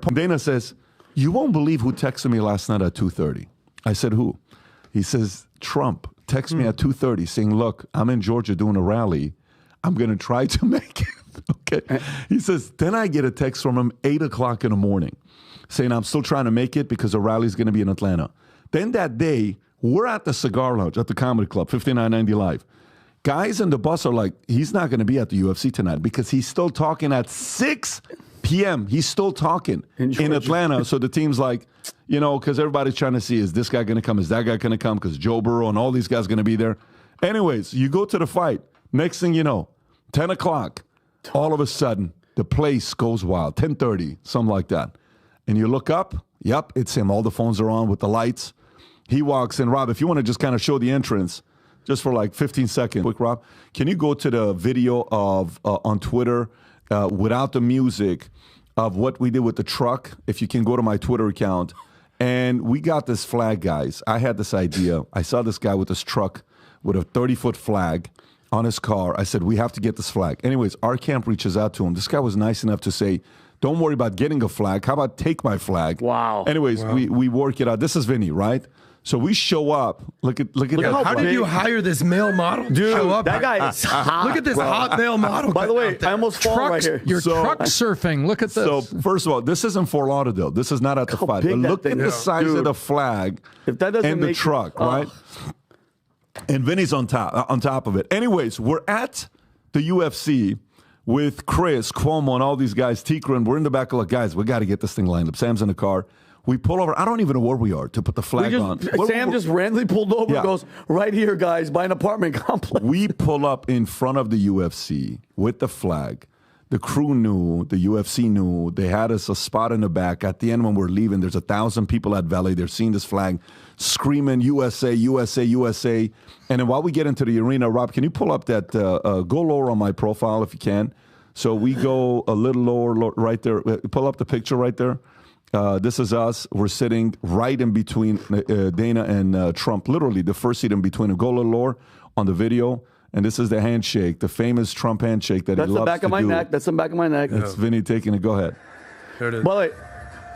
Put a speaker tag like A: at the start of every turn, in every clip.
A: Dana says, you won't believe who texted me last night at 2:30. I said, who? He says, Trump texted me at 2:30 saying, look, I'm in Georgia doing a rally. I'm going to try to make it. Okay. He says, then I get a text from him 8 o'clock in the morning saying, I'm still trying to make it because the rally's going to be in Atlanta. Then that day, we're at the Cigar Lounge at the Comedy Club, 5990 Live. Guys in the bus are like, he's not going to be at the UFC tonight because he's still talking at 6 p.m. He's still talking in Atlanta. So the team's like, you know, because everybody's trying to see, is this guy going to come? Is that guy going to come? Because Joe Burrow and all these guys going to be there. Anyways, you go to the fight. Next thing you know, 10 o'clock, all of a sudden, the place goes wild. 10:30, something like that. And you look up, yep, it's him. All the phones are on with the lights. He walks in. Rob, if you want to just kind of show the entrance, just for like 15 seconds. Quick, Rob, can you go to the video of on Twitter without the music of what we did with the truck? If you can go to my Twitter account. And we got this flag, guys. I had this idea. I saw this guy with this truck with a 30-foot flag on his car. I said, we have to get this flag. Anyways, our camp reaches out to him. This guy was nice enough to say, don't worry about getting a flag. How about take my flag?
B: Wow.
A: Anyways, we work it out. This is Vinny, right? So we show up. Look at that.
C: How did you hire this male model?
B: Dude,
C: show up?
B: that guy is hot.
C: Look at this hot male model.
B: By the way, I almost fall right here.
D: You're truck surfing. Look at this.
A: So, first of all, this isn't Fort Lauderdale. This is not at the fight. But look at the size of the flag
B: if that doesn't
A: and the truck, right? And Vinny's on top of it. Anyways, we're at the UFC with Chris Cuomo and all these guys, Tikran. We're in the back of the guys. We got to get this thing lined up. Sam's in the car. We pull over. I don't even know where we are to put the flag on.
B: Sam just randomly pulled over and goes, right here, guys, by an apartment complex.
A: We pull up in front of the UFC with the flag. The crew knew, the UFC knew. They had us a spot in the back. At the end, when we're leaving, there's 1,000 people at Valet. They're seeing this flag, screaming, USA, USA, USA. And then while we get into the arena, Rob, can you pull up that, go lower on my profile if you can. So we go a little lower right there. Pull up the picture right there. This is us. We're sitting right in between Dana and Trump, literally the first seat in between them. Go a little lower on the video. And this is the handshake, the famous Trump handshake that he loves to do.
B: That's the back of my neck. That's the back of my neck.
A: That's Vinny taking it. Go ahead.
C: There it is.
B: By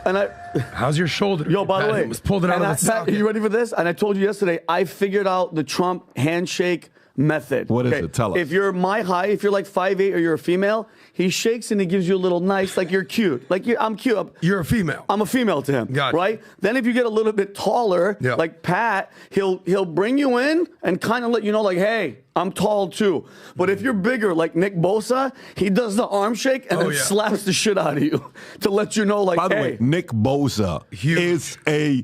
B: the way,
C: how's your shoulder?
B: Yo, by the way,
C: pulled it out of the socket.
B: Are you ready for this? And I told you yesterday, I figured out the Trump handshake method.
A: What is it? Tell us.
B: If you're my height, if you're like 5'8" or you're a female, he shakes and he gives you a little nice, like you're cute. Like I'm cute.
C: You're a female.
B: I'm a female to him.
C: Gotcha.
B: Right? Then if you get a little bit taller, like Pat, he'll bring you in and kind of let you know, like, hey, I'm tall too. But if you're bigger, like Nick Bosa, he does the arm shake and then slaps the shit out of you to let you know, like,
A: by the way, Nick Bosa is a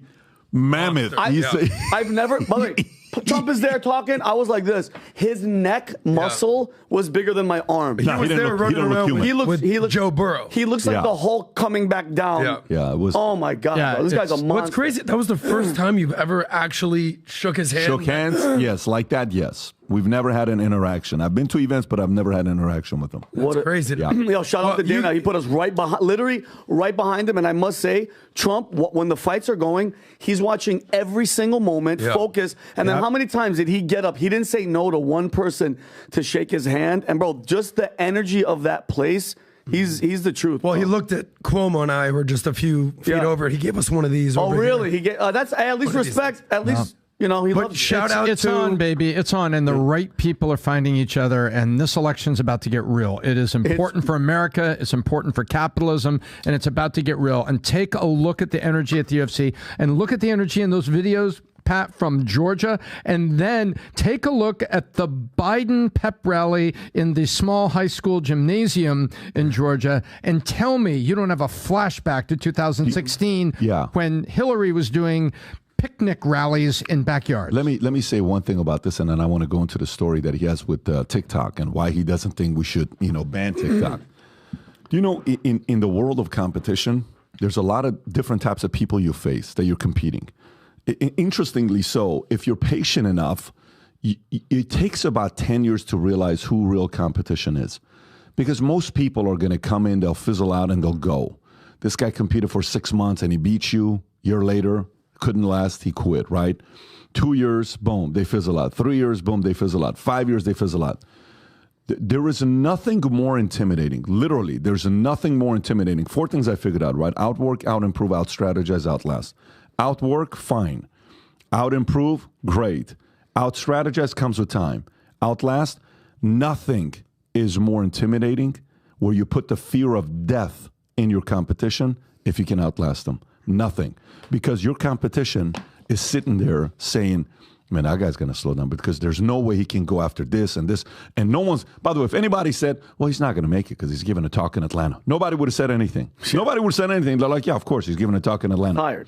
A: mammoth.
B: I've never, by the way, Trump is there talking. I was like this. His neck muscle was bigger than my arm.
C: He was there running around with Joe Burrow.
B: He looks like the Hulk coming back down.
A: Yeah, it was.
B: Oh my God, bro, this guy's a monster.
C: What's crazy? That was the first time you've ever actually shook his hand.
A: Shook hands? Yes, like that. Yes. We've never had an interaction. I've been to events, but I've never had an interaction with him.
C: That's crazy.
A: Yeah.
B: Yo, shout out to Dana. He put us right behind, literally right behind him. And I must say, Trump, when the fights are going, he's watching every single moment, focus. And then how many times did he get up? He didn't say no to one person to shake his hand. And bro, just the energy of that place. He's the truth.
C: Well,
B: bro.
C: he looked at Cuomo and I were just a few feet over. He gave us one of these.
B: Oh,
C: over
B: really?
C: Here.
B: He get that's at least respect. At least. You know, he loves
D: it's on, baby. It's on, and the right people are finding each other, and this election's about to get real. It is important for America. It's important for capitalism, and it's about to get real. And take a look at the energy at the UFC, and look at the energy in those videos, Pat, from Georgia, and then take a look at the Biden pep rally in the small high school gymnasium in Georgia, and tell me you don't have a flashback to 2016 when Hillary was doing picnic rallies in backyards.
A: Let me say one thing about this, and then I want to go into the story that he has with TikTok and why he doesn't think we should, ban TikTok. Do you know, in the world of competition, there's a lot of different types of people you face that you're competing. Interestingly so, if you're patient enough, it takes about 10 years to realize who real competition is. Because most people are going to come in, they'll fizzle out, and they'll go. This guy competed for 6 months, and he beat you. A year later, couldn't last, he quit, right? 2 years, boom, they fizzle out. 3 years, boom, they fizzle out. 5 years, they fizzle out. There is nothing more intimidating. Literally, there's nothing more intimidating. 4 things I figured out, right? Outwork, out-improve, out-strategize, outlast. Outwork, fine. Out-improve, great. Out-strategize comes with time. Outlast, nothing is more intimidating where you put the fear of death in your competition if you can outlast them. Nothing. Because your competition is sitting there saying, man, that guy's going to slow down because there's no way he can go after this and this. And no one's, by the way, if anybody said, well, he's not going to make it because he's giving a talk in Atlanta, nobody would have said anything. Nobody would have said anything. They're like, yeah, of course, he's giving a talk in Atlanta.
B: Tired.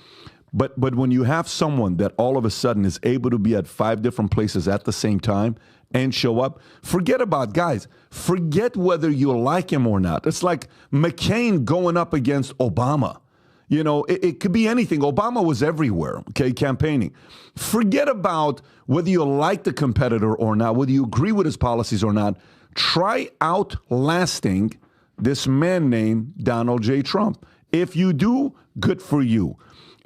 A: But when you have someone that all of a sudden is able to be at 5 different places at the same time and show up, forget about, guys, forget whether you like him or not. It's like McCain going up against Obama. You know, it could be anything. Obama was everywhere, okay, campaigning. Forget about whether you like the competitor or not, whether you agree with his policies or not. Try outlasting this man named Donald J. Trump. If you do, good for you.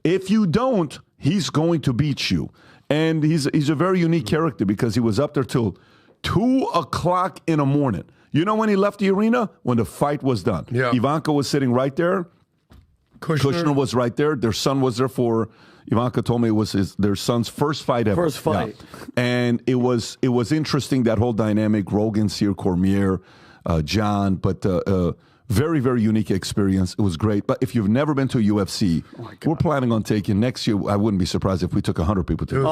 A: If you don't, he's going to beat you. And he's a very unique character because he was up there till 2 o'clock in the morning. You know when he left the arena? When the fight was done.
C: Yeah.
A: Ivanka was sitting right there. Kushner was right there. Their son was there for, Ivanka told me it was their son's first fight ever.
B: First fight.
A: Yeah. And it was interesting, that whole dynamic. Rogan, Cyr Cormier, John, but very, very unique experience. It was great. But if you've never been to a UFC, we're planning on taking next year. I wouldn't be surprised if we took 100 people to